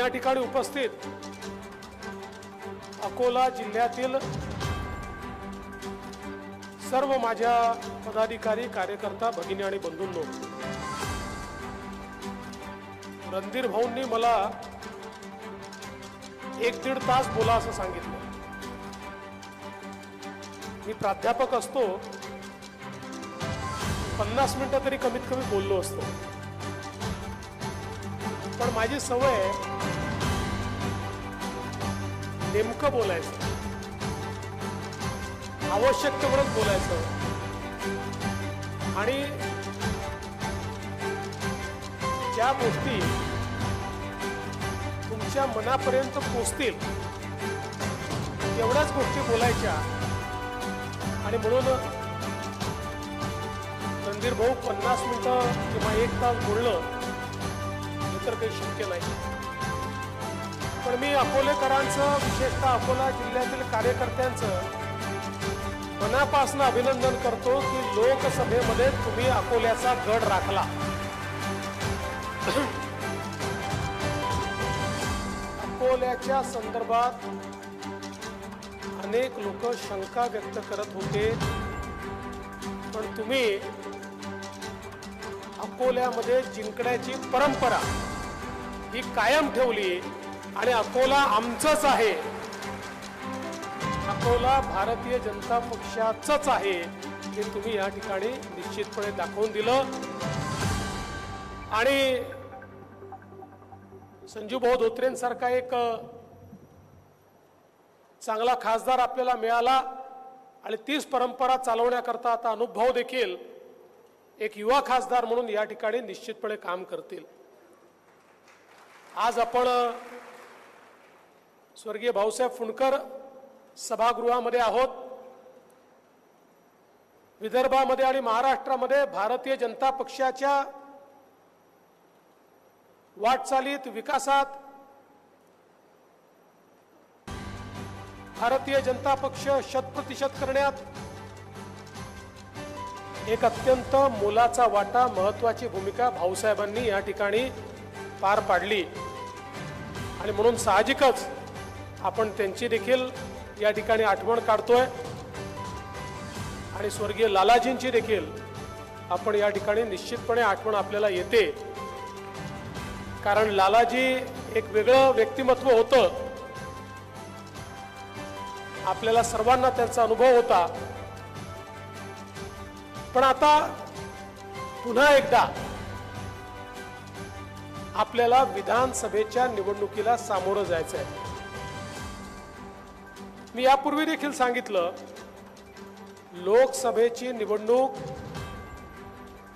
या ठिकाणी उपस्थित अकोला जिल्ह्यातील सर्व माझ्या पदाधिकारी कार्यकर्ता भगिनी आणि बंधूंनो, रणधीर भाऊंनी मला 1-1.5 तास बोला असं सांगितलं. मी प्राध्यापक असतो 50 मिनिटं तरी कमीत कमी बोललो असतो, पण माझी सवय नेमकं बोलायचं, आवश्यक तेवढंच बोलायचं आणि ज्या गोष्टी तुमच्या मनापर्यंत पोहोचतील तेवढ्याच गोष्टी बोलायच्या. आणि म्हणून रणधीर भाऊ 50 मिनिटं किंवा 1 तास बोलणं हे तर काही शक्य नाही. पण मी अकोलेकरांचं, विशेषतः अकोला जिल्ह्यातील कार्यकर्त्यांचं मनापासून अभिनंदन करतो की लोकसभेमध्ये तुम्ही अकोल्याचा गड राखला. अकोल्याच्या संदर्भात अनेक लोक शंका व्यक्त करत होते, पण तुम्ही अकोल्यामध्ये जिंकण्याची परंपरा ही कायम ठेवली आणि अकोला आमचंच आहे, अकोला भारतीय जनता पक्षाचंच आहे हे तुम्ही या ठिकाणी निश्चितपणे दाखवून दिलं. आणि संजूभाऊ धोत्रेंसारखा एक चांगला खासदार आपल्याला मिळाला आणि तीच परंपरा चालवण्याकरता आता अनुभव देखील एक युवा खासदार म्हणून या ठिकाणी निश्चितपणे काम करतील. आज आपण स्वर्गीय भाऊसाहेब फुंडकर सभागृहामध्ये आहोत. विदर्भामध्ये आणि महाराष्ट्रामध्ये भारतीय जनता पक्षाच्या वाटचालीत, विकासात भारतीय जनता पक्ष 100% करण्यात एक अत्यंत मोलाचा वाटा, महत्वाची भूमिका भाऊसाहेबांनी या ठिकाणी पार पाडली. आणि म्हणून साहजिकच आपण त्यांची देखील या ठिकाणी आठवण काढतोय आणि स्वर्गीय लालाजींची देखील आपण या ठिकाणी निश्चितपणे आठवण आपल्याला येते. कारण लालाजी एक वेगळं व्यक्तिमत्व होतं, आपल्याला सर्वांना त्यांचा अनुभव होता. पण आता पुन्हा एकदा आपल्याला विधानसभेच्या निवडणुकीला सामोरं जायचं आहे. मी यापूर्वी देखील सांगितलं, लोकसभेची निवडणूक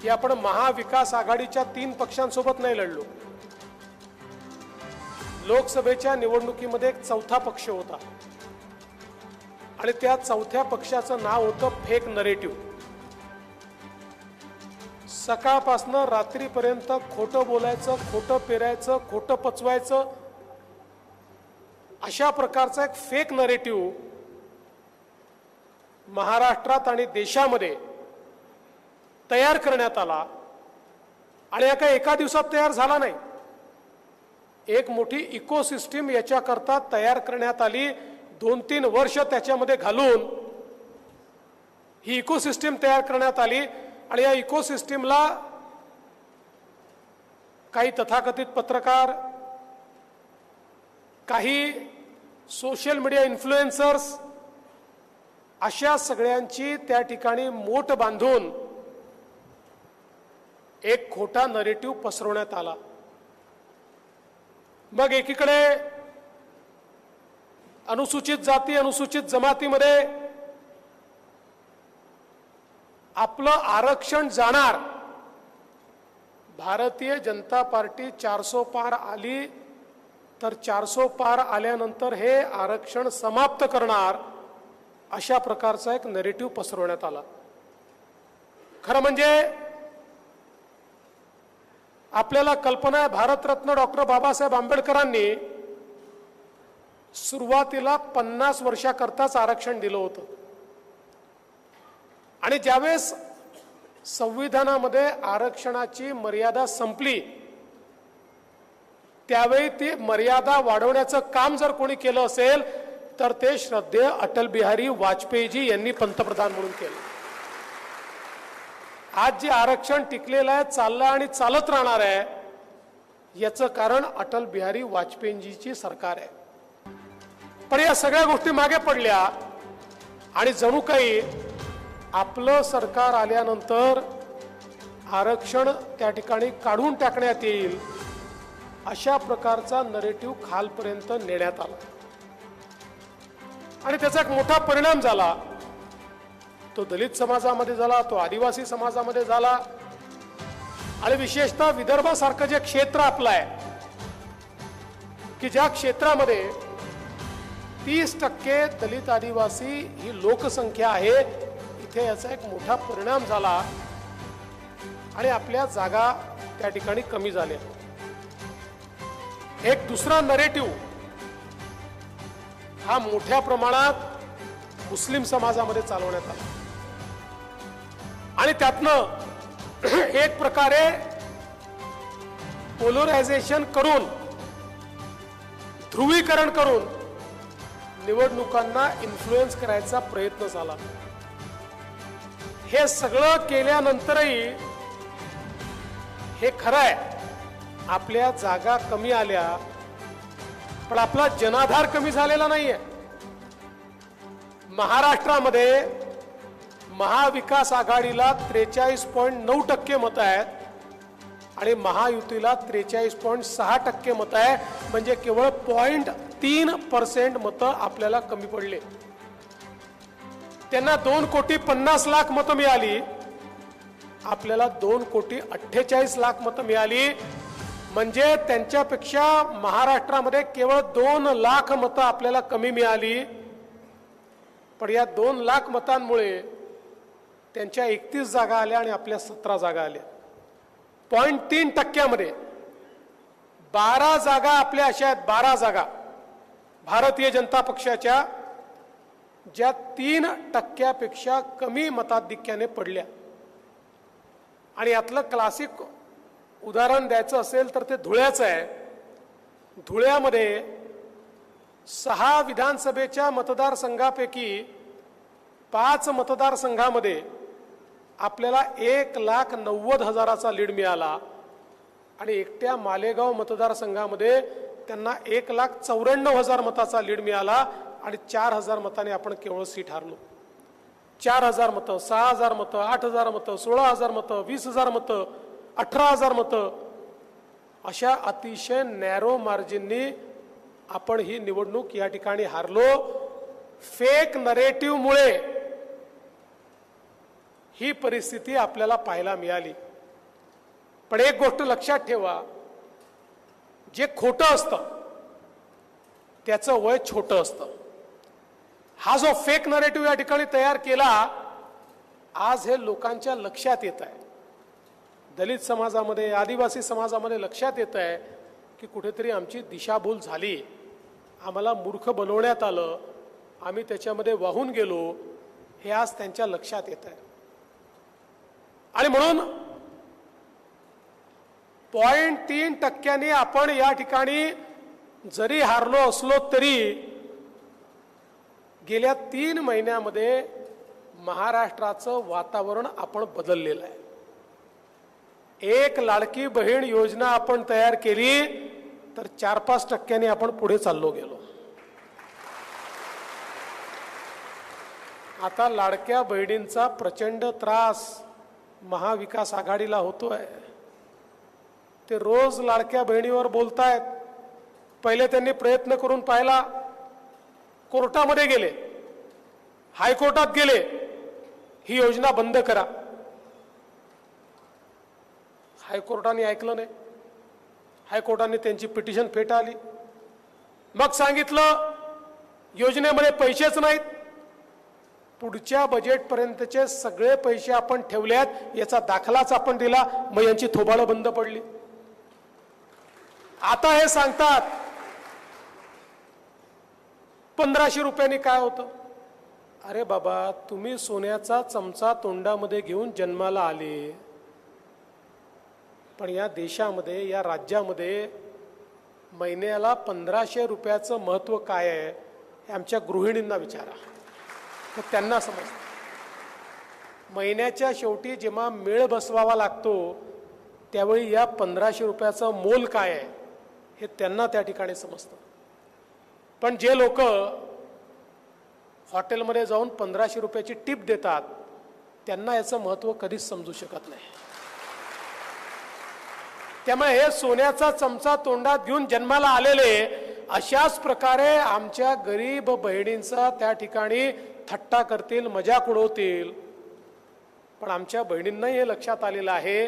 ही आपण महाविकास आघाडीच्या 3 पक्षांसोबत नाही लढलो. लोकसभेच्या निवडणुकीमध्ये एक चौथा पक्ष होता आणि त्या चौथ्या पक्षाचं नाव होतं फेक नरेटिव्ह. सकाळपासून रात्रीपर्यंत खोटं बोलायचं, खोटं पेरायचं, खोटं पचवायचं, अशा प्रकारचा एक फेक नरेटिव्ह महाराष्ट्रात आणि देशामध्ये तयार करण्यात आला. आणि या काही एका दिवसात तयार झाला नाही, एक मोठी इकोसिस्टीम याच्याकरता तयार करण्यात आली. 2-3 वर्ष त्याच्यामध्ये घालून ही इकोसिस्टीम तयार करण्यात आली. आणि या इकोसिस्टीमला काही तथाकथित पत्रकार, काही सोशल मीडिया इन्फ्लुएन्सर्स, अशा सगळ्यांची त्या ठिकाणी मोठ बांधून एक खोटा नरेटिव्ह पसरवण्यात आला. मग एकीकडे अनुसूचित जाती, अनुसूचित जमातीमध्ये आपलं आरक्षण जाणार, भारतीय जनता पार्टी 400 पार आली तर 400 पार आल्यानंतर हे आरक्षण समाप्त करणार, अशा प्रकारचा एक नरेटिव्ह पसरवण्यात आला. खरं म्हणजे आपल्याला कल्पना आहे, भारतरत्न डॉक्टर बाबासाहेब आंबेडकरांनी सुरुवातीला 50 वर्षाकरताच आरक्षण दिलं होतं. आणि ज्यावेळेस संविधानामध्ये आरक्षणाची मर्यादा संपली त्यावेळी ती मर्यादा वाढवण्याचं काम जर कोणी केलं असेल तर ते श्रद्धेय अटल बिहारी वाजपेयीजी यांनी पंतप्रधान म्हणून केलं. आज जे आरक्षण टिकलेलं आहे, चाललं आणि चालत राहणार आहे, याचं कारण अटल बिहारी वाजपेयीजीची सरकार आहे. पण या सगळ्या गोष्टी मागे पडल्या आणि जणू काही आपलं सरकार आल्यानंतर आरक्षण त्या ठिकाणी काढून टाकण्यात येईल अशा प्रकारचा नरेटिव्ह खालपर्यंत नेण्यात आला आणि त्याचा एक मोठा परिणाम झाला. तो दलित समाजामध्ये झाला, तो आदिवासी समाजामध्ये झाला आणि विशेषतः विदर्भासारखं जे क्षेत्र आपलं आहे की ज्या क्षेत्रामध्ये 30% दलित आदिवासी ही लोकसंख्या आहे, इथे याचा एक मोठा परिणाम झाला आणि आपल्या जागा त्या ठिकाणी कमी झाल्या. एक दुसरा नरेटिव्ह हा मोठ्या प्रमाणात मुस्लिम समाजामध्ये चालवण्यात आला आणि त्यातनं एक प्रकारे पोलरायझेशन करून, ध्रुवीकरण करून निवडणुकांना इन्फ्लुएन्स करायचा प्रयत्न झाला. हे सगळं केल्यानंतरही हे खरं आहे, आपल्या जागा कमी आल्या पण आपला जनाधार कमी झालेला नाहीये. महाराष्ट्रामध्ये महाविकास आघाडीला 43.9% मतं आहेत आणि महायुतीला 43.6% मतं आहे, म्हणजे केवळ 0.3% मतं आपल्याला कमी पडले. त्यांना 2,50,00,000 मतं मिळाली, आपल्याला 2,48,00,000 मतं मिळाली, म्हणजे त्यांच्यापेक्षा महाराष्ट्रामध्ये केवळ 2,00,000 मतं आपल्याला कमी मिळाली. पण या 2,00,000 मतांमुळे त्यांच्या 31 जागा आल्या आणि आपल्या 17 जागा आल्या. 0.3% 12 जागा आपल्या अशा आहेत, 12 जागा भारतीय जनता पक्षाच्या, ज्या 3% कमी मताधिक्याने पडल्या. आणि यातलं क्लासिक उदाहरण द्यायचं असेल तर ते धुळ्याचं आहे. धुळ्यामध्ये 6 विधानसभेच्या मतदारसंघापैकी 5 मतदारसंघामध्ये आपल्याला 1,90,000चा लीड मिळाला आणि एकट्या मालेगाव मतदारसंघामध्ये त्यांना 1,94,000 मताचा लीड मिळाला आणि 4,000 मताने आपण केवळ सीट हारलो. 4,000 मतं, 6,000 मतं, 8,000 मतं, 16,000 मतं, 20,000 मतं, 18,000 मतं, अशा अतिशय नॅरो मार्जिननी आपण ही निवडणूक या ठिकाणी हारलो. फेक नरेटिव्हमुळे ही परिस्थिती आपल्याला पाहायला मिळाली. पण एक गोष्ट लक्षात ठेवा, जे खोटं असतं त्याचं वय छोटं असतं. हा जो फेक नरेटिव्ह या ठिकाणी तयार केला, आज हे लोकांच्या लक्षात येत आहे, दलित समाजामध्ये, आदिवासी समाजामध्ये लक्षात येत आहे की कुठेतरी आमची दिशाभूल झाली, आम्हाला मूर्ख बनवण्यात आलं, आम्ही त्याच्यामध्ये वाहून गेलो, हे आज त्यांच्या लक्षात येत आहे. आणि म्हणून 0.3% आपण या ठिकाणी जरी हारलो असलो तरी गेल्या 3 महिन्यामध्ये महाराष्ट्राचं वातावरण आपण बदललेलं आहे. एक लाडकी बहीण योजना आपण तयार केली तर 4-5% आपण पुढे चाललो गेलो. आता लाडक्या बहिणींचा प्रचंड त्रास महाविकास आघाडीला होतोय. ते रोज लाडक्या बहिणीवर बोलतायत. पहिले त्यांनी प्रयत्न करून पाहिला, कोर्टामध्ये गेले, हायकोर्टात गेले, ही योजना बंद करा. हायकोर्टाने ऐकलं नाही. हायकोर्टाने त्यांची पिटिशन फेटाळली. मग सांगितलं योजनेमध्ये पैसेच नाहीत, पुढच्या बजेटपर्यंतचे सगळे पैसे आपण ठेवलेत, याचा दाखलाच आपण दिला, मग यांची थोबाडं बंद पडली. आता हे सांगतात 1500 रुपयांनी काय होतं. अरे बाबा, तुम्ही सोन्याचा चमचा तोंडामध्ये घेऊन जन्माला आले, पण या देशामध्ये, या राज्यामध्ये महिन्याला 1500 रुपयाचं महत्त्व काय आहे हे आमच्या गृहिणींना विचारा, तर त्यांना समजतं. महिन्याच्या शेवटी जेव्हा मेळ बसवावा लागतो त्यावेळी या 1500 रुपयाचं मोल काय आहे हे त्यांना त्या ठिकाणी समजतं. पण जे लोक हॉटेलमध्ये जाऊन 1500 रुपयाची टिप देतात त्यांना याचं महत्त्व कधीच समजू शकत नाही. त्यामुळे हे सोन्याचा चमचा तोंडात घेऊन जन्माला आलेले अशाच प्रकारे आमच्या गरीब बहिणींचा त्या ठिकाणी थट्टा करतील, मजाक उडवतील. पण आमच्या बहिणींनाही हे लक्षात आलेलं आहे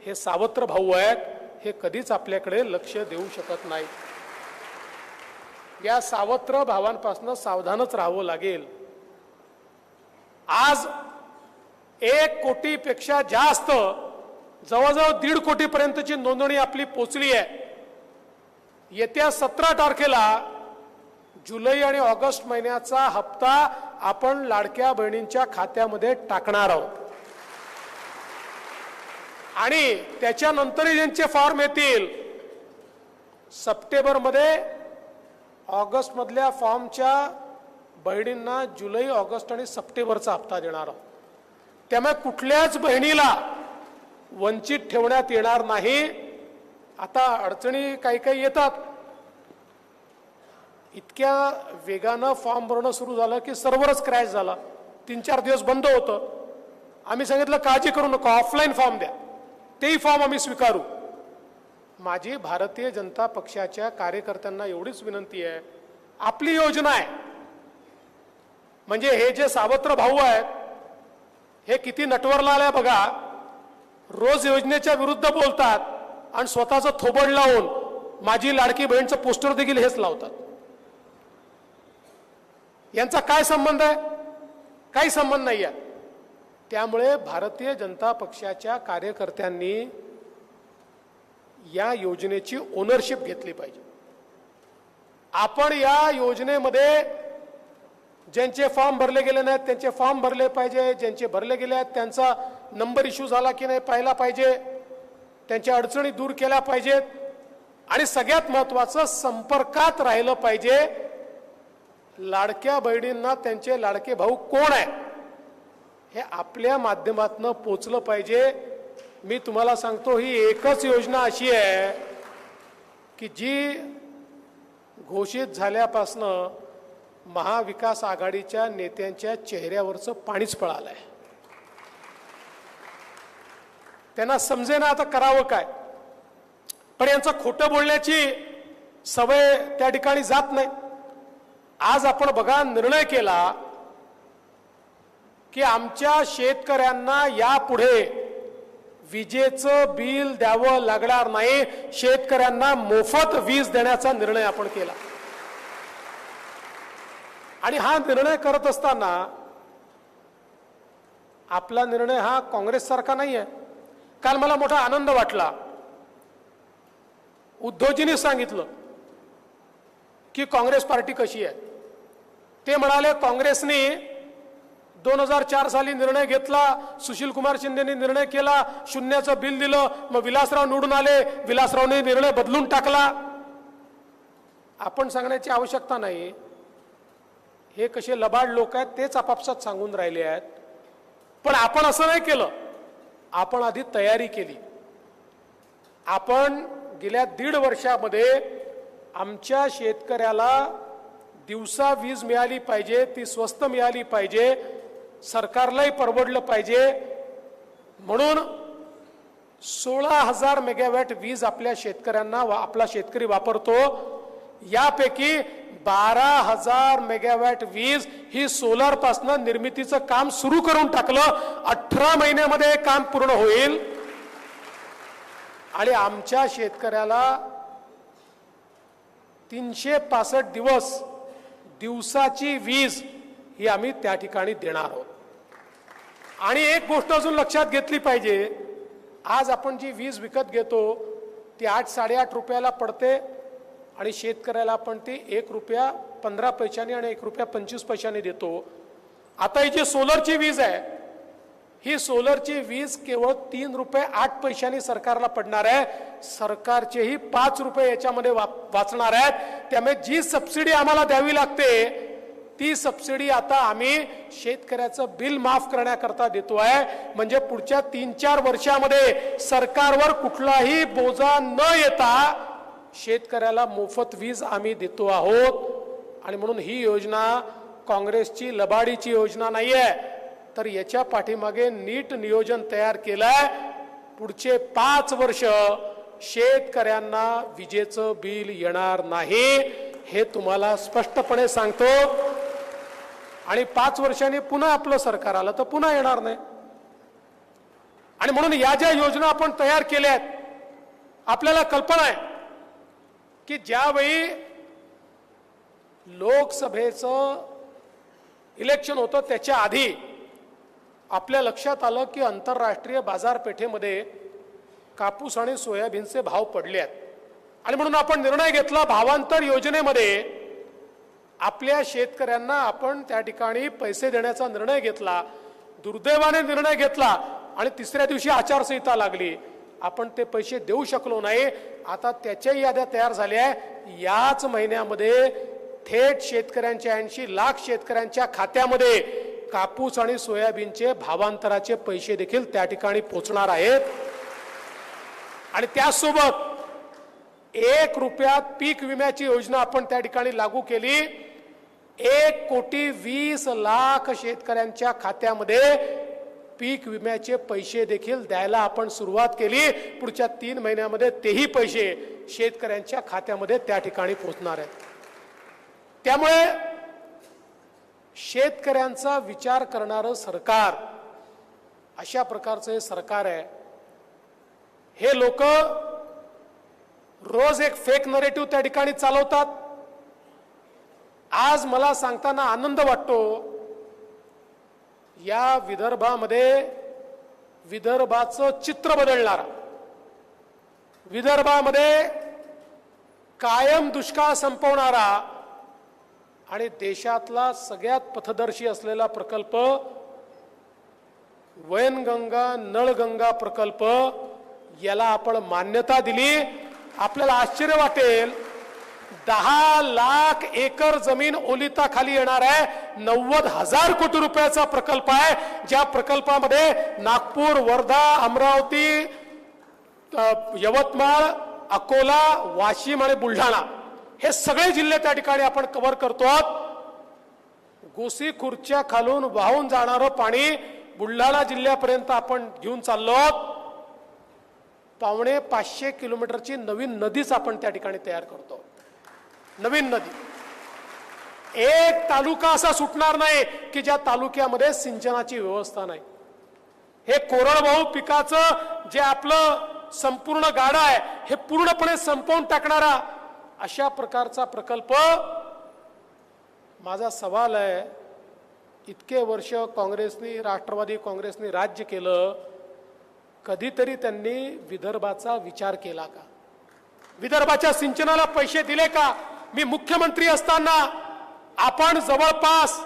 हे सावत्र भाऊ आहेत, हे कधीच आपल्याकडे लक्ष देऊ शकत नाही. या सावत्र भावांपासून सावधानच राहावं लागेल. आज 1 कोटीपेक्षा जास्त, जवळजवळ 1.5 कोटीपर्यंतची नोंदणी आपली पोचली आहे. येत्या 17 तारखेला जुलै आणि ऑगस्ट महिन्याचा हप्ता आपण लाडक्या बहिणींच्या खात्यामध्ये टाकणार आहोत. आणि त्याच्यानंतरही ज्यांचे फॉर्म येतील सप्टेंबरमध्ये, ऑगस्ट मधल्या फॉर्मच्या बहिणींना जुलै, ऑगस्ट आणि सप्टेंबरचा हप्ता देणार आहोत. त्यामुळे कुठल्याच बहिणीला वंचित ठेवण्यात येणार नाही. आता अडचणी काही काही येतात. इतक्या वेगानं फॉर्म भरणं सुरू झालं की सर्व्हरच क्रॅश झाला, 3-4 दिवस बंद होतं. आम्ही सांगितलं काळजी करू नका, ऑफलाईन फॉर्म द्या, तेही फॉर्म आम्ही स्वीकारू. माझी भारतीय जनता पक्षाच्या कार्यकर्त्यांना एवढीच विनंती आहे, आपली योजना आहे. म्हणजे हे जे सावत्र भाऊ आहेत हे किती नटवरला आलाय बघा. रोज योजनेच्या विरुद्ध बोलतात आणि स्वतःचं थोबड लावून माझी लाडकी बहीणचं पोस्टर देखील हेच लावतात. यांचा काय संबंध आहे? काही संबंध नाही आहे. त्यामुळे भारतीय जनता पक्षाच्या कार्यकर्त्यांनी या योजनेची ओनरशिप घेतली पाहिजे. आपण या योजनेमध्ये ज्यांचे फॉर्म भरले गेले नाहीत त्यांचे फॉर्म भरले पाहिजे, ज्यांचे भरले गेले आहेत त्यांचा नंबर इश्यू झाला की नाही पाहिला पाहिजे, त्यांच्या अडचणी दूर केल्या पाहिजेत. आणि सगळ्यात महत्त्वाचं, संपर्कात राहिलं पाहिजे. लाडक्या बहिणींना त्यांचे लाडके भाऊ कोण आहे हे आपल्या माध्यमातून पोचलं पाहिजे. मी तुम्हाला सांगतो, ही एकच योजना अशी आहे की जी घोषित झाल्यापासनं महाविकास आघाडीच्या नेत्यांच्या चेहऱ्यावरचं पाणीच पळालंय. त्यांना समजेना आता करावं काय. पण यांचं खोटं बोलण्याची सवय त्या ठिकाणी जात नाही. आज आपण बघा, निर्णय केला की आमच्या शेतकऱ्यांना यापुढे विजेचं बिल द्यावं लागणार नाही, शेतकऱ्यांना मोफत वीज देण्याचा निर्णय आपण केला. आणि हा निर्णय करत असताना आपला निर्णय हा काँग्रेससारखा नाही आहे. काल मला मोठा आनंद वाटला. उद्धवजींनी सांगितलं की काँग्रेस पार्टी कशी आहे. ते म्हणाले काँग्रेसने 2004 साली निर्णय घेतला, सुशील कुमार शिंदेनी निर्णय केला, शून्याचं बिल दिलं, मग विलासराव निवडून आले, विलासरावने निर्णय बदलून टाकला. आपण सांगण्याची आवश्यकता नाही. हे कसे लबाड लोक आहेत तेच आपापसात सांगून राहिले आहेत. पण आपण असं नाही केलं. आपण आधी तयारी केली. आपण गेल्या 1.5 वर्षामध्ये आमच्या शेतकऱ्याला दिवसा वीज मिळाली पाहिजे, ती स्वस्त मिळाली पाहिजे, सरकारलाही परवडलं पाहिजे म्हणून 16,000 मेगावॅट वीज आपल्या शेतकऱ्यांना आपला शेतकरी वापरतो. यापैकी 12,000 मेगावॅट वीज ही सोलार पासून निर्मितीचं काम सुरू करून टाकलं. 18 महिन्यामध्ये काम पूर्ण होईल. आणि आमच्या शेतकऱ्याला 365 दिवस दिवसाची वीज ही आम्ही त्या ठिकाणी देणार आहोत. आणि एक गोष्ट अजून लक्षात घेतली पाहिजे, आज आपण जी वीज विकत घेतो ती 8-8.5 रुपयाला पडते आणि शेतकऱ्याला आपण ती ₹1.15 आणि ₹1.25 देतो. आता ही जी सोलरची वीज आहे ही सोलरची वीज केवळ 3 रुपये 8 पैशांनी सरकारला पडणार आहे. सरकारचेही 5 रुपये याच्यामध्ये वाचणार आहेत. त्यामुळे जी सबसिडी आम्हाला द्यावी लागते ती सबसिडी आता आम्ही शेतकऱ्याचं बिल माफ करण्याकरता देतोय. म्हणजे पुढच्या 3-4 वर्षामध्ये सरकारवर कुठलाही बोजा न येता शेतकऱ्याला मोफत वीज आम्ही देतो आहोत. आणि म्हणून ही योजना काँग्रेसची लबाडीची योजना नाहीये, तर याच्या पाठीमागे नीट नियोजन तयार केलंय. पुढचे 5 वर्ष शेतकऱ्यांना विजेचं बिल येणार नाही हे तुम्हाला स्पष्टपणे सांगतो. आणि 5 वर्षांनी पुन्हा आपलं सरकार आलं तर पुन्हा येणार नाही. आणि म्हणून या ज्या योजना आपण तयार केल्या आहेत, आपल्याला कल्पना आहे की ज्यावेळी लोकसभेचं इलेक्शन होतं त्याच्या आधी आपल्या लक्षात आलं की आंतरराष्ट्रीय बाजारपेठेमध्ये कापूस आणि सोयाबीनचे भाव पडले आहेत. आणि म्हणून आपण निर्णय घेतला, भावांतर योजनेमध्ये आपल्या शेतकऱ्यांना आपण त्या ठिकाणी पैसे देण्याचा निर्णय घेतला. दुर्दैवाने निर्णय घेतला आणि तिसऱ्या दिवशी आचारसंहिता लागली. आपण ते पैसे देऊ शकलो नाही. आता त्याच्या याद्या तयार झाल्या आहे. याच महिन्यामध्ये थेट शेतकऱ्यांच्या 80 लाख शेतकऱ्यांच्या खात्यामध्ये कापूस आणि सोयाबीनचे भावांतराचे पैसे देखील त्या ठिकाणी पोहोचणार आहेत. आणि त्यासोबत 1 रुपयात पीक विम्याची योजना आपण त्या ठिकाणी लागू केली. 1,20,00,000 शेतकऱ्यांच्या खात्यामध्ये पीक विम्याचे पैसे देखील द्यायला आपण सुरुवात केली. पुढच्या 3 महिन्यामध्ये तेही पैसे शेतकऱ्यांच्या खात्यामध्ये त्या ठिकाणी पोहोचणार आहेत. त्यामुळे शेतकऱ्यांचा विचार करणारं सरकार, अशा प्रकारचं हे सरकार आहे. हे लोक रोज एक फेक नरेटिव्ह त्या ठिकाणी चालवतात. आज मला सांगताना आनंद वाटतो, या विदर्भामध्ये विदर्भाचं चित्र बदलणारा, विदर्भामध्ये कायम दुष्काळ संपवणारा आणि देशातला सगळ्यात पथदर्शी असलेला प्रकल्प वैनगंगा नळगंगा प्रकल्प याला आपण मान्यता दिली. आपल्याला आश्चर्य वाटेल, 10 लाख एकर जमीन ओलिताखाली येणार आहे. 90,000 कोटी रुपयाचा प्रकल्प आहे. ज्या प्रकल्पामध्ये नागपूर, वर्धा, अमरावती, यवतमाळ, अकोला, वाशिम आणि बुलढाणा हे सगळे जिल्हे त्या ठिकाणी आपण कव्हर करतो. गोसीखुर्दच्या खालून वाहून जाणारं पाणी बुलढाणा जिल्ह्यापर्यंत आपण घेऊन चाललो. 550 किलोमीटरची नवीन नदीच आपण त्या ठिकाणी तयार करतो. नवीन नदी. एक तालुका असा सुटणार नाही की ज्या तालुक्यामध्ये सिंचनाची व्यवस्था नाही. हे कोरडवाहू पिकाचं जे आपलं संपूर्ण गाडा आहे हे पूर्णपणे संपवून टाकणारा अशा प्रकारचा प्रकल्प. माझा सवाल आहे, इतके वर्ष काँग्रेसनी, राष्ट्रवादी काँग्रेसनी राज्य केलं, कधीतरी त्यांनी विदर्भाचा विचार केला का? विदर्भाच्या सिंचनाला पैसे दिले का? मी मुख्यमंत्री असताना आपण जवळपास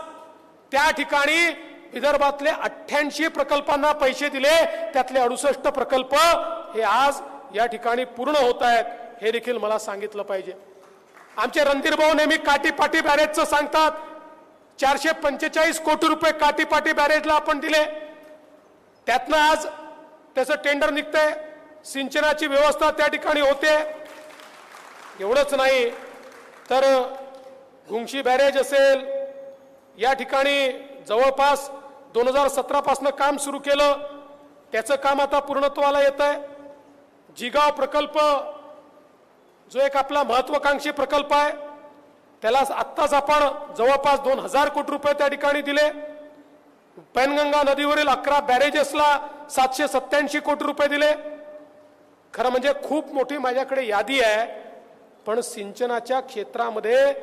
त्या ठिकाणी विदर्भातले 88 प्रकल्पांना पैसे दिले. त्यातले 68 प्रकल्प हे आज या ठिकाणी पूर्ण होत आहेत. हे देखील मला सांगितलं पाहिजे. आमचे रणधीर भाऊ नेहमी काटीपाटी बॅरेजचं सांगतात. 445 कोटी रुपये काटीपाटी बॅरेजला आपण दिले. त्यातनं आज त्याचं टेंडर निघतंय, सिंचनाची व्यवस्था त्या ठिकाणी होते. एवढंच नाही तर घुंगशी बॅरेज असेल, या ठिकाणी जवळपास 2017 पासून काम सुरू केलं, त्याचं काम आता पूर्णत्वाला येत आहे. जिगाव प्रकल्प जो एक आपला महत्वाकांक्षी प्रकल्प आहे, त्याला आत्ताच आपण जवळपास 2000 कोटी रुपये त्या ठिकाणी दिले. पैनगंगा नदीवरील 11 बॅरेजेसला 787 कोटी रुपये दिले. खरं म्हणजे खूप मोठी माझ्याकडे यादी आहे, पण सिंचनाच्या क्षेत्रामध्ये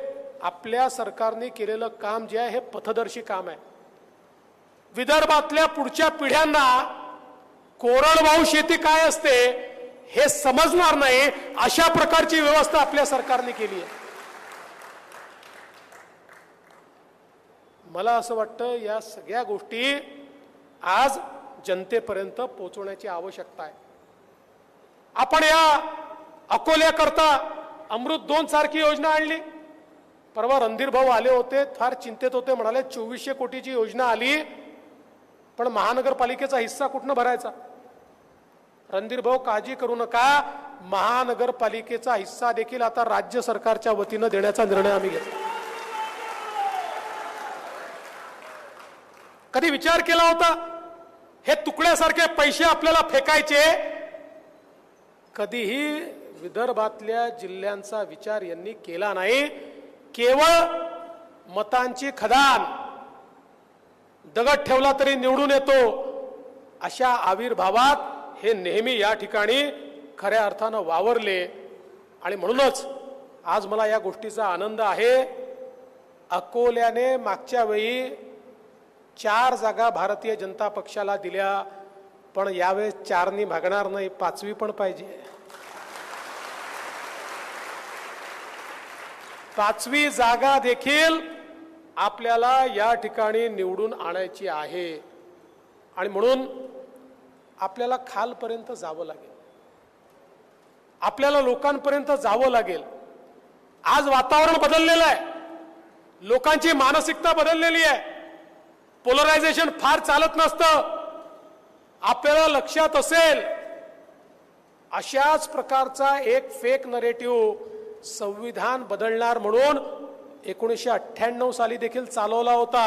आपल्या सरकारने केलेलं काम जे आहे हे पथदर्शी काम आहे. विदर्भातल्या पुढच्या पिढ्यांना कोरडवाहू शेती काय असते हे समजणार नाही, अशा प्रकारची व्यवस्था आपल्या सरकारने केली आहे. मला असं वाटतं या सगळ्या गोष्टी आज जनतेपर्यंत पोहोचवण्याची आवश्यकता आहे। आपण या अकोल्याकरता अमृत 2 सारखी योजना आणली। परवा रणधीर भाऊ आले होते, फार चिंतेत होते, म्हणाले 2400 कोटीची योजना आली, पण महानगरपालिकेचा हिस्सा कुठनं भरायचा? रणधीर भाऊ काळजी करू नका, महानगरपालिकेचा हिस्सा देखील आता राज्य सरकारच्या वतीनं देण्याचा निर्णय आम्ही घेतला। कधी विचार केला होता हे तुकड्यासारखे पैसे आपल्याला फेकायचे? कधीही विदर्भातल्या जिल्ह्यांचा विचार यांनी केला नाही। केवळ मतांची खदान, दगड ठेवला तरी निवडून येतो, अशा आविर्भावात हे नेहमी या ठिकाणी खऱ्या अर्थानं वावरले। आणि म्हणूनच आज मला या गोष्टीचा आनंद आहे, अकोल्याने मागच्या वेळी 4 जागा भारतीय जनता पक्षाला दिल्या, पण यावेळेस 4नी भागणार नाही, 5वी पण पाहिजे। 5वी जागा देखील आपल्याला या ठिकाणी निवडून आणायची आहे। आणि म्हणून आपल्याला खालपर्यंत जावं लागेल, आपल्याला लोकांपर्यंत जावं लागेल। आज वातावरण बदललेलं आहे, लोकांची मानसिकता बदललेली आहे, पोलरायझेशन फार चालत नसतं। आपल्याला लक्षात असेल अशाच प्रकारचा एक फेक नरेटिव्ह संविधान बदलणार म्हणून 1998 साली देखील चालवला होता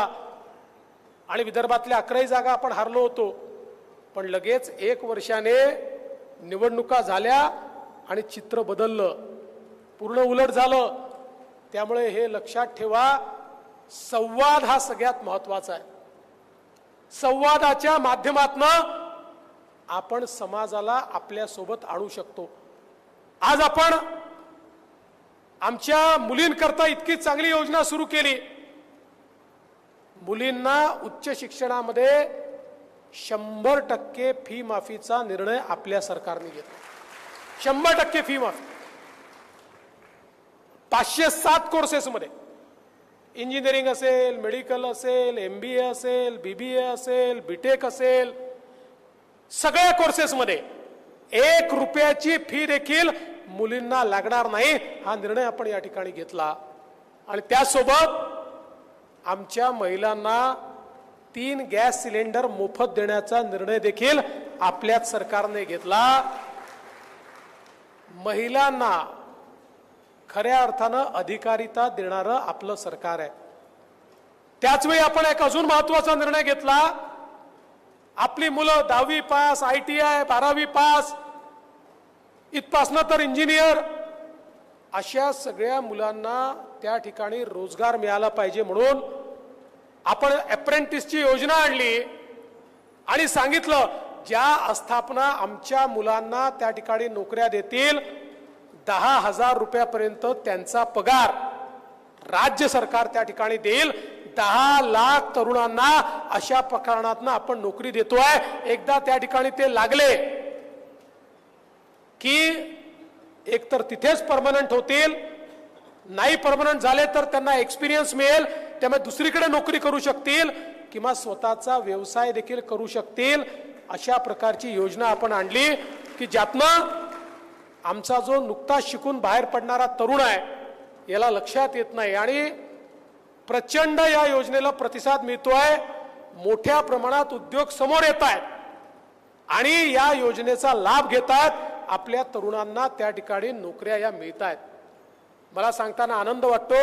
आणि विदर्भातल्या 11 जागा आपण हारलो होतो। पण लगेच 1 वर्षाने निवडणुका झाल्या आणि चित्र बदललं, पूर्ण उलट झालं। त्यामुळे हे लक्षात ठेवा, संवाद हा सगळ्यात महत्त्वाचा आहे। संवादाच्या माध्यमातून आपण समाजाला आपल्या सोबत आणू शकतो। आज आपण आमच्या मुलींकरता इतकी चांगली योजना सुरू केली, मुलींना उच्च शिक्षणामध्ये 100% फी माफीचा निर्णय आपल्या सरकारने घेतला। 100% फी माफी 507 कोर्सेसमध्ये, इंजिनिअरिंग असेल, मेडिकल असेल, MBA असेल, BBA असेल, BTech असेल, सगळ्या कोर्सेसमध्ये 1 रुपयाची फी देखील मुलींना लागणार नाही, हा निर्णय आपण या ठिकाणी घेतला। आणि त्यासोबत आमच्या महिलांना 3 गॅस सिलेंडर मोफत देण्याचा निर्णय देखील आपल्याच सरकारने घेतला। महिलांना खऱ्या अर्थानं अधिकारिता देणारं आपलं सरकार आहे। त्याच वेळी आपण एक अजून महत्त्वाचा निर्णय घेतला, आपली मुलं 10वी पास, ITI 12वी पास, इथपासनं तर इंजिनियर, अशा सगळ्या मुलांना त्या ठिकाणी रोजगार मिळाला पाहिजे म्हणून आपण अप्रेंटिसची योजना आणली आणि सांगितलं ज्या आस्थापना आमच्या मुलांना त्या ठिकाणी नोकऱ्या देतील 10,000 रुपयापर्यंत त्यांचा पगार राज्य सरकार त्या ठिकाणी देईल। 10 लाख तरुणांना अशा प्रकरणातून आपण नोकरी देतोय। एकदा त्या ठिकाणी ते लागले की एकतर तिथेच परमनंट होतील, नाही परमनंट झाले तर त्यांना एक्सपिरियन्स मिळेल, त्यामुळे दुसरीकडे नोकरी करू शकतील किंवा स्वतःचा व्यवसाय देखील करू शकतील। अशा प्रकारची योजना आपण आणली की ज्यातनं आमचा जो नुकताच शिकून बाहेर पडणारा तरुण आहे याला लक्षात येत नाही आणि प्रचंड या योजनेला प्रतिसाद मिळतोय। मोठ्या प्रमाणात उद्योग समोर येत आहेत आणि या योजनेचा लाभ घेतात, आपल्या तरुणांना त्या ठिकाणी नोकऱ्या या मिळत आहेत। मला सांगताना आनंद वाटतो,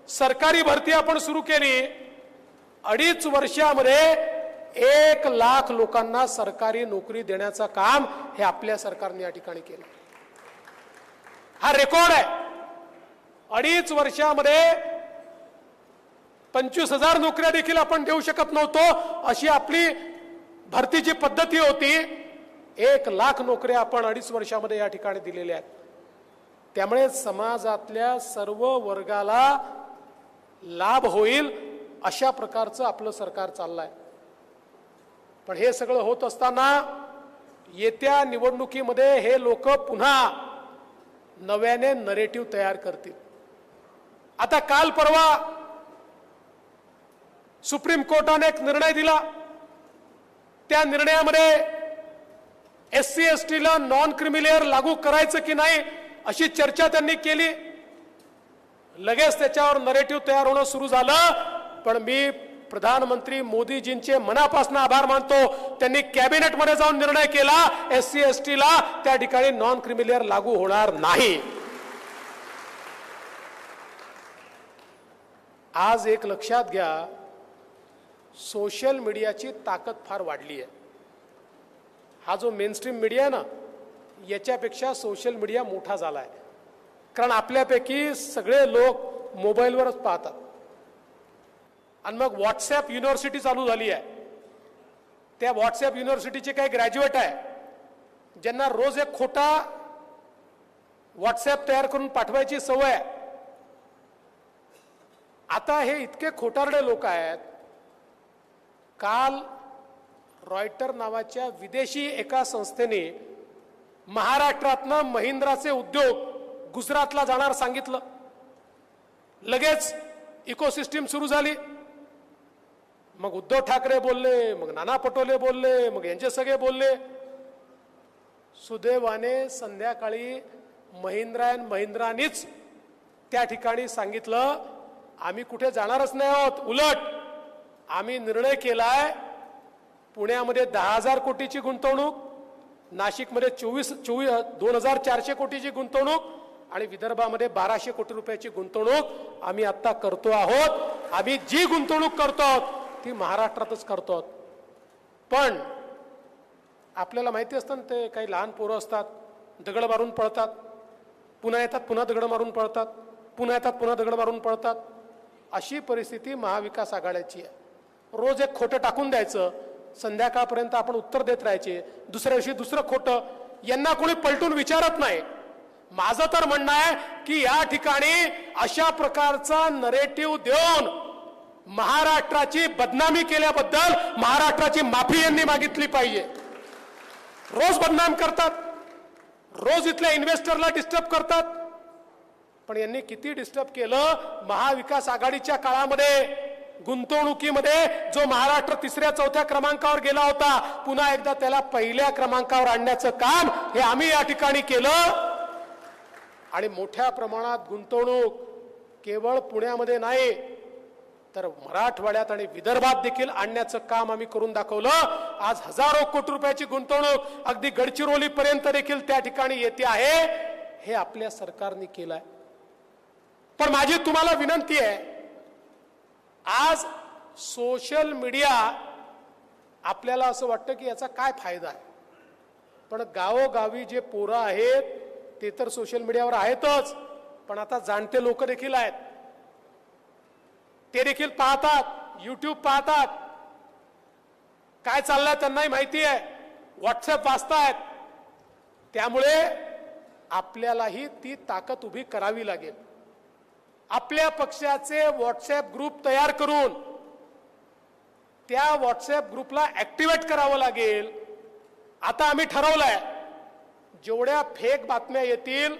सरकारी भरती आपण सुरू केली, 2.5 वर्षामध्ये 1 लाख लोकांना सरकारी नोकरी देण्याचं काम हे आपल्या सरकारने या ठिकाणी केलं। हा रेकॉर्ड आहे। 2.5 वर्षामध्ये 25,000 नोकऱ्या देखील आपण देऊ शकत नव्हतो, अशी आपली भरतीची पद्धती होती। 1 लाख नोकऱ्या आपण 2.5 वर्षामध्ये या ठिकाणी दिलेल्या आहेत। त्यामुळे समाजातल्या सर्व वर्गाला लाभ होईल अशा प्रकारचं आपलं सरकार चाललंय। पण हे सगळं होत असताना येत्या निवडणुकीमध्ये हे लोक पुन्हा नव्याने नरेटिव्ह तयार करतील। आता काल परवा सुप्रीम कोर्टाने एक निर्णय दिला, त्या निर्णयामध्ये SC ST ला नॉन क्रिमिलेअर लागू करायचं की नाही अशी चर्चा त्यांनी केली. लगेच त्याच्यावर नरेटिव्ह तयार होणं सुरू झालं. पण मी प्रधानमंत्री मोदीजींचे मनापासून आभार मानतो. त्यांनी कॅबिनेटमध्ये जाऊन निर्णय केला SC ST ला त्या ठिकाणी नॉन क्रिमिलेअर लागू होणार नाही. आज एक लक्षात घ्या, सोशल मीडियाची ताकद फार वाढली आहे. हा जो मेनस्ट्रीम मीडिया आहे ना, याच्यापेक्षा सोशल मीडिया मोठा झाला आहे. कारण आपल्यापैकी सगळे लोक मोबाईलवरच पाहतात. आणि मग व्हॉट्सॲप युनिव्हर्सिटी चालू झाली आहे. त्या व्हॉट्सॲप युनिव्हर्सिटीचे काही ग्रॅज्युएट आहे ज्यांना रोज एक खोटा व्हॉट्सॲप तयार करून पाठवायची सवय आहे. आता हे इतके खोटारडे लोक आहेत. काल रॉयटर नावाच्या विदेशी एका संस्थेने महाराष्ट्रातनं महिंद्राचे उद्योग गुजरातला जाणार सांगितलं. लगेच इकोसिस्टीम सुरू झाली. मग उद्धव ठाकरे बोलले, मग नाना पटोले बोलले, मग यांचे सगळे बोलले. सुदैवाने संध्याकाळी महिंद्रानीच त्या ठिकाणी सांगितलं, आम्ही कुठे जाणारच नाही आहोत. उलट आम्ही निर्णय केलाय पुण्यामध्ये 10,000 कोटीची गुंतवणूक, नाशिकमध्ये 2,400 कोटीची गुंतवणूक आणि विदर्भामध्ये 1,200 कोटी रुपयाची गुंतवणूक आम्ही आता करतो आहोत. आम्ही जी गुंतवणूक करतो आहोत ती महाराष्ट्रातच करतो आहोत. पण आपल्याला माहिती असतं ना, ते काही लहान पोरं असतात, दगड मारून पळतात, पुन्हा येतात, पुन्हा दगड मारून पळतात, पुन्हा येतात, पुन्हा दगड मारून पळतात. अशी परिस्थिती महाविकास आघाडीची आहे. रोज एक खोटं टाकून द्यायचं, संध्याकाळपर्यंत आपण उत्तर देत राहायचे, दुसऱ्या दिवशी दुसरं खोटं. यांना कोणी पलटून विचारत नाही. माझं तर म्हणणं आहे की या ठिकाणी अशा प्रकारचा नरेटिव्ह देऊन महाराष्ट्राची बदनामी केल्याबद्दल महाराष्ट्राची माफी यांनी मागितली पाहिजे. रोज बदनाम करतात, रोज इथल्या इन्व्हेस्टरला डिस्टर्ब करतात. पण यांनी किती डिस्टर्ब केलं. महाविकास आघाडीच्या काळामध्ये गुंतवणुकीमध्ये जो महाराष्ट्र 3ऱ्या-4थ्या क्रमांकावर गेला होता, पुन्हा एकदा त्याला पहिल्या क्रमांकावर आणण्याचं काम हे आम्ही या ठिकाणी केलं. आणि मोठ्या प्रमाणात गुंतवणूक केवळ पुण्यामध्ये नाही तर मराठवाड्यात आणि विदर्भात देखील आणण्याचं काम आम्ही करून दाखवलं. आज हजारो कोटी रुपयाची गुंतवणूक अगदी गडचिरोली पर्यंत देखील त्या ठिकाणी येते आहे. हे आपल्या सरकारने केलंय. पण माझी तुम्हाला विनंती आहे, आज सोशल मीडिया आपल्याला असं वाटतं की याचा काय फायदा आहे. पण गावोगावी जे पोरं आहेत ते तर सोशल मीडियावर आहेतच, पण आता जाणते लोक देखील आहेत. ते देखील पाहतात, YouTube पाहतात, काय चाललंय त्यांनाही माहिती आहे, व्हॉट्सअप वाचतायत. त्यामुळे आपल्यालाही ती ताकद उभी करावी लागेल. आपल्या पक्षाचे व्हॉट्सअप ग्रुप तयार करून त्या व्हॉट्सअप ग्रुपला ऍक्टिव्हेट करावं लागेल. आता आम्ही ठरवलंय, जेवढ्या फेक बातम्या येतील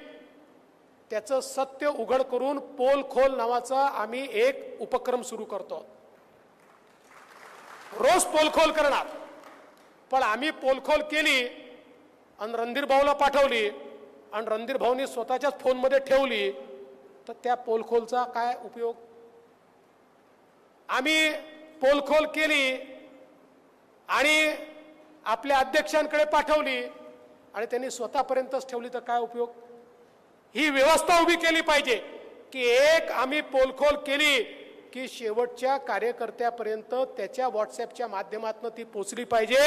त्याचं सत्य उघड करून पोल खोल नावाचा आम्ही एक उपक्रम सुरू करतो. रोज पोलखोल करणार. पण आम्ही पोलखोल केली आणि रणधीर भाऊला पाठवली आणि रणधीर भाऊनी स्वतःच्याच फोनमध्ये ठेवली, तर त्या पोलखोलचा काय उपयोग. आम्ही पोलखोल केली आणि आपल्या अध्यक्षांकडे पाठवली आणि त्यांनी स्वतःपर्यंतच ठेवली, तर काय उपयोग. ही व्यवस्था उभी केली पाहिजे की एक आम्ही पोलखोल केली की शेवटच्या कार्यकर्त्यापर्यंत त्याच्या व्हॉट्सअपच्या माध्यमातून ती पोचली पाहिजे.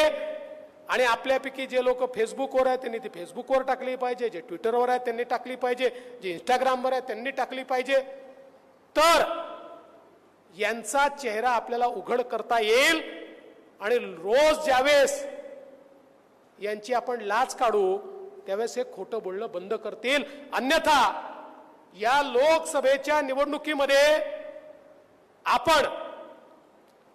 आणि आपल्यापैकी जे लोक फेसबुकवर आहेत त्यांनी ती फेसबुकवर टाकली पाहिजे, जे ट्विटरवर आहेत त्यांनी टाकली पाहिजे, जे इंस्टाग्रामवर आहेत त्यांनी टाकली पाहिजे. तर यांचा चेहरा आपल्याला उघड करता येईल. आणि रोज ज्यावेळेस यांची आपण लाच काढू त्यावेळेस हे खोटं बोलणं बंद करतील. अन्यथा या लोकसभेच्या निवडणुकीमध्ये आपण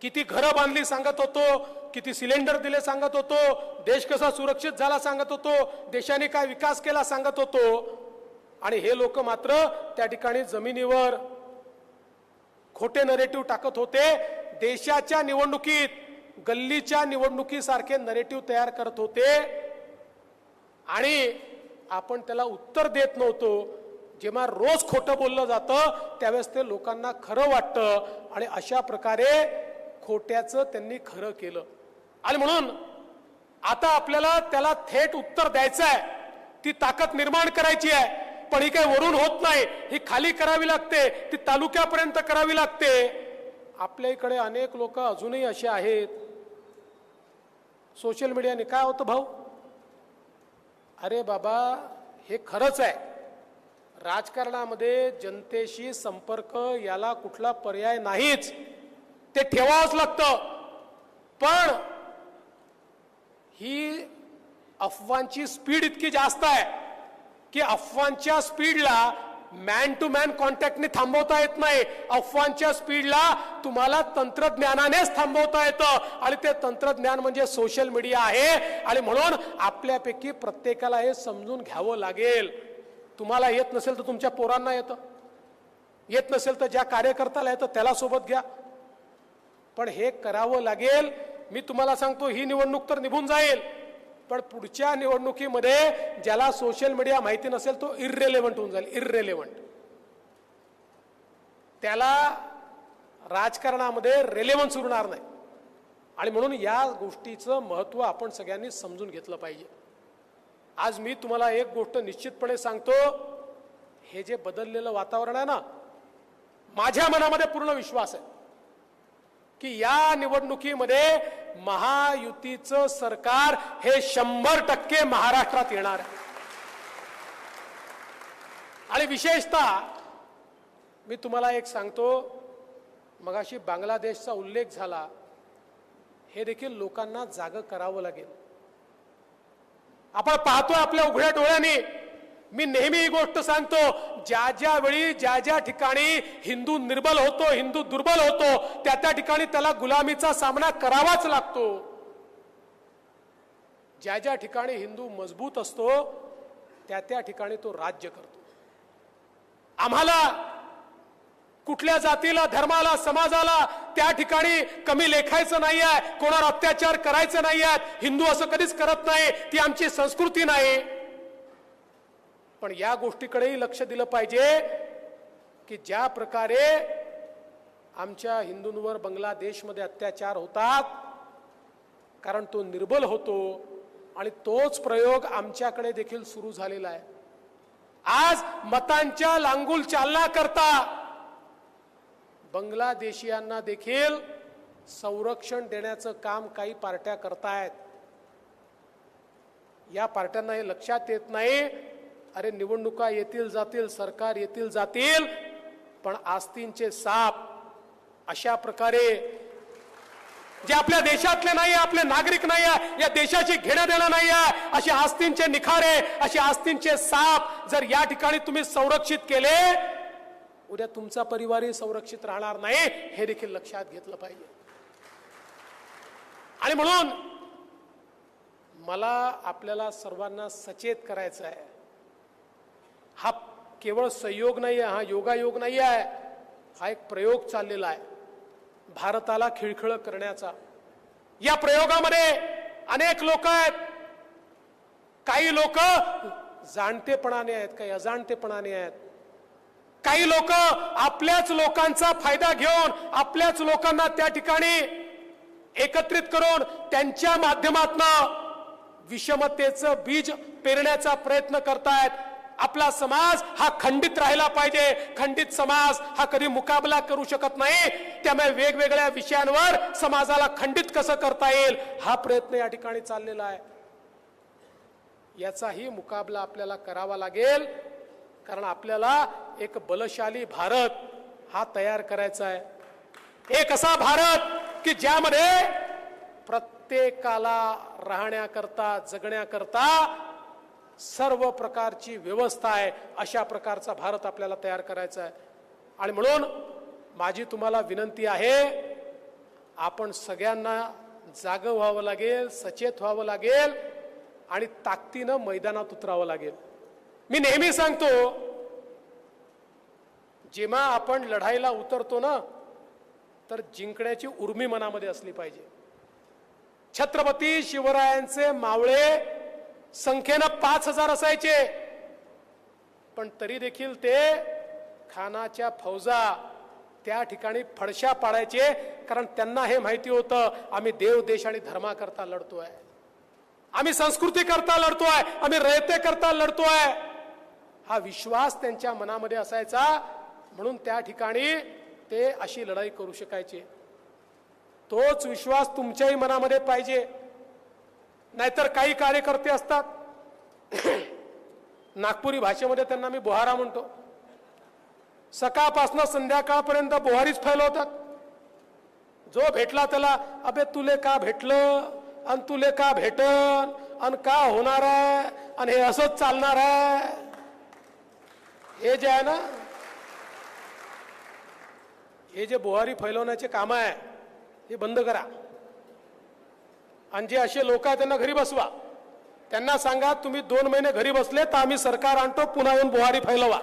किती घरं बांधली सांगत होतो, किती सिलेंडर दिले सांगत होतो, देश कसा सुरक्षित झाला सांगत होतो, देशाने काय विकास केला सांगत होतो. आणि हे लोक मात्र त्या ठिकाणी जमिनीवर खोटे नरेटिव्ह टाकत होते. देशाच्या निवडणुकीत गल्लीच्या निवडणुकीसारखे नरेटिव्ह तयार करत होते आणि आपण त्याला उत्तर देत नव्हतो. जेव्हा रोज खोटं बोललं जातं त्यावेळेस ते लोकांना खरं वाटतं आणि अशा प्रकारे खोट्याचं त्यांनी खरं केलं. आणि म्हणून आता आपल्याला त्याला थेट उत्तर द्यायचं आहे, ती ताकद निर्माण करायची आहे. पण ही काही वरून होत नाही, ही खाली करावी लागते, ती तालुक्यापर्यंत करावी लागते. आपल्या इकडे अनेक लोक अजूनही असे आहेत, सोशल मीडियाने काय होतं भाऊ, अरे बाबा हे खरंच आहे, राजकारणामध्ये जनतेशी संपर्क याला कुठला पर्याय नाहीच, ते ठेवावंच लागतं. पण ही अफवांची स्पीड इतकी जास्त आहे की अफवांच्या स्पीडला मॅन टू मॅन कॉन्टॅक्टने थांबवता येत नाही. अफवांच्या स्पीडला तुम्हाला तंत्रज्ञानानेच थांबवता येतं आणि ते तंत्रज्ञान म्हणजे सोशल मीडिया आहे. आणि म्हणून आपल्यापैकी प्रत्येकाला हे समजून घ्यावं लागेल. तुम्हाला येत नसेल तर तुमच्या पोरांना येतं, येत नसेल तर ज्या कार्यकर्त्याला येतं त्याला सोबत घ्या, पण हे करावं लागेल. मी तुम्हाला सांगतो, ही निवडणूक तर निघून जाईल, पण पुढच्या निवडणुकीमध्ये ज्याला सोशल मीडिया माहिती नसेल तो इर्रेलेव्हंट होऊन जाईल, इर्रेलेव्हंट. त्याला राजकारणामध्ये रेलेव्हन्स उरणार नाही. आणि म्हणून या गोष्टीचं महत्त्व आपण सगळ्यांनी समजून घेतलं पाहिजे. आज मी तुम्हाला एक गोष्ट निश्चितपणे सांगतो, हे जे बदललेलं वातावरण आहे ना, माझ्या मनामध्ये पूर्ण विश्वास आहे की या निवडणुकीमध्ये महायुतीचं सरकार हे 100% महाराष्ट्रात येणार आहे. आणि विशेषतः मी तुम्हाला एक सांगतो, मगाशी बांगलादेशचा उल्लेख झाला, हे देखील लोकांना जागं करावं लागेल. आपण पाहतोय आपल्या उघड्या डोळ्यांनी. मी नेहमी ही गोष्ट सांगतो, ज्या ज्या वेळी ज्या ज्या ठिकाणी हिंदू निर्बल होतो, हिंदू दुर्बल होतो, त्या त्या ठिकाणी त्याला गुलामीचा सामना करावाच लागतो. ज्या ज्या ठिकाणी हिंदू मजबूत असतो त्या त्या ठिकाणी तो राज्य करतो. आम्हाला कुठल्या जातीला, धर्माला, समाजाला त्या ठिकाणी कमी लेखायचं नाही आहे, कोणावर अत्याचार करायचं नाही आहे. हिंदू असं कधीच करत नाही, ती आमची संस्कृती नाही. पण या गोष्टीकडेही लक्ष दिलं पाहिजे की ज्या प्रकारे आमच्या हिंदूंवर बांगलादेशमध्ये अत्याचार होतात, कारण तो निर्बल होतो, आणि तोच प्रयोग आमच्याकडे देखील सुरू झालेला आहे. आज मतांच्या लांगुल चालना करता बांगलादेशियांना देखील संरक्षण देण्याचं काम काही पार्ट्या करतायत. या पार्ट्यांना हे लक्षात येत नाही, अरे निवडणुका येतील जातील, सरकार येतील जातील, पण आस्तींचे साप अशा प्रकारे जे आपल्या देशातले नाही, आपले नागरिक नाही, या देशाची घेणं देणं नाही, असे आस्तींचे निखारे, असे आस्तींचे साप जर या ठिकाणी तुम्ही संरक्षित केले, उद्या तुमचा परिवारही संरक्षित राहणार नाही, हे देखील लक्षात घेतलं पाहिजे. आणि म्हणून मला आपल्याला सर्वांना सचेत करायचं आहे. हा केवळ संयोग नाही आहे, हा योगायोग नाही आहे, हा एक प्रयोग चाललेला आहे भारताला खिळखिळ करण्याचा. या प्रयोगामध्ये अनेक लोक आहेत, काही लोक जाणतेपणाने आहेत, काही अजाणतेपणाने आहेत. काही लोक आपल्याच लोकांचा फायदा घेऊन आपल्याच लोकांना त्या ठिकाणी एकत्रित करून त्यांच्या माध्यमातून विषमतेचं बीज पेरण्याचा प्रयत्न करतायत. आपला समाज हा खंडित राहिला पाहिजे. खंडित समाज हा कधी मुकाबला करू शकत नाही. त्यामुळे वेगवेगळ्या विषयांवर समाजाला खंडित कसं करता येईल हा प्रयत्न या ठिकाणी चाललेला आहे. याचाही मुकाबला आपल्याला करावा लागेल, कारण आपल्याला एक बलशाली भारत हा तयार करायचा आहे. एक असा भारत की ज्यामध्ये प्रत्येकाला राहण्याकरता, जगण्याकरता सर्व प्रकारची व्यवस्था आहे, अशा प्रकारचा भारत आपल्याला तयार करायचा आहे. आणि म्हणून माझी तुम्हाला विनंती आहे, आपण सगळ्यांना जागं व्हावं लागेल, सचेत व्हावं लागेल आणि ताकदीनं मैदानात उतरावं लागेल. मी नेहमी सांगतो, जेव्हा आपण लढाईला उतरतो ना, तर जिंकण्याची उर्मी मनामध्ये असली पाहिजे. छत्रपती शिवरायांचे मावळे संख्येनं 5000 असायचे, पण तरी देखील ते खानाच्या फौजा त्या ठिकाणी फडशा पाडायचे, कारण त्यांना हे माहिती होतं आम्ही देव देश आणि धर्माकरता लढतोय, आम्ही संस्कृती करता लढतोय, आम्ही रयते करता लढतोय. हा विश्वास त्यांच्या मनामध्ये असायचा, म्हणून त्या ठिकाणी ते अशी लढाई करू शकायचे. तोच विश्वास तुमच्याही मनामध्ये पाहिजे. नाहीतर काही कार्यकर्ते असतात नागपुरी भाषेमध्ये त्यांना मी बोहारा म्हणतो, सकाळपासून संध्याकाळपर्यंत बोहारीच फैलवतात. जो भेटला त्याला अबे तुले का भेटलं आणि तुले का भेटन आणि का होणार आहे आणि हे असंच चालणार आहे. हे जे आहे ना, हे जे बोहारी फैलवण्याचे काम आहे हे बंद करा. आणि जे असे लोक आहेत त्यांना घरी बसवा. त्यांना सांगा तुम्ही 2 महिने घरी बसले तर आम्ही सरकार आणतो, पुन्हा येऊन बोहारी फैलवा.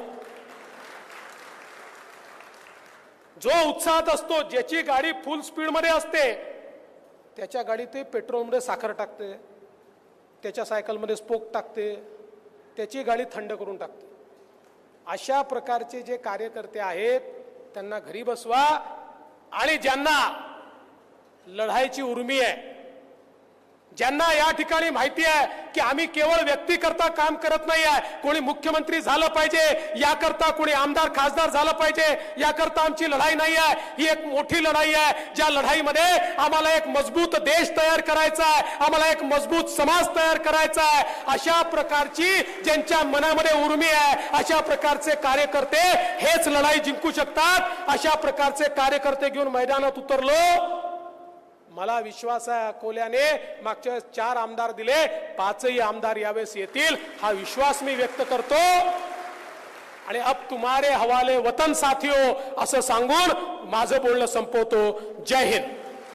जो उत्साहात असतो, ज्याची गाडी फुल स्पीड मध्ये असते, त्याच्या गाडीत ते पेट्रोलमध्ये साखर टाकते, त्याच्या सायकलमध्ये स्पोक टाकते, त्याची गाडी थंड करून टाकते. अशा प्रकारचे जे कार्यकर्ते आहेत त्यांना घरी बसवा. आणि ज्यांना लढाईची उर्मी आहे, ज्यांना या ठिकाणी माहिती आहे की आम्ही केवळ व्यक्ती करता काम करत नाही आहे, कोणी मुख्यमंत्री झालं पाहिजे याकरता, कोणी आमदार खासदार झालं पाहिजे याकरता आमची लढाई नाही आहे, ही एक मोठी लढाई आहे. ज्या लढाईमध्ये आम्हाला एक मजबूत देश तयार करायचा आहे, आम्हाला एक मजबूत समाज तयार करायचा आहे. अशा प्रकारची ज्यांच्या मनामध्ये उर्मी आहे, अशा प्रकारचे कार्यकर्ते हेच लढाई जिंकू शकतात. अशा प्रकारचे कार्यकर्ते घेऊन मैदानात उतरलो. मला विश्वास आहे अकोल्याने मागच्या 4 आमदार दिले, 5ही आमदार यावेळेस येतील, हा विश्वास मी व्यक्त करतो. आणि अब तुम्हारे हवाले वतन साथियो असं सांगून माझं बोलणं संपवतो. जय हिंद.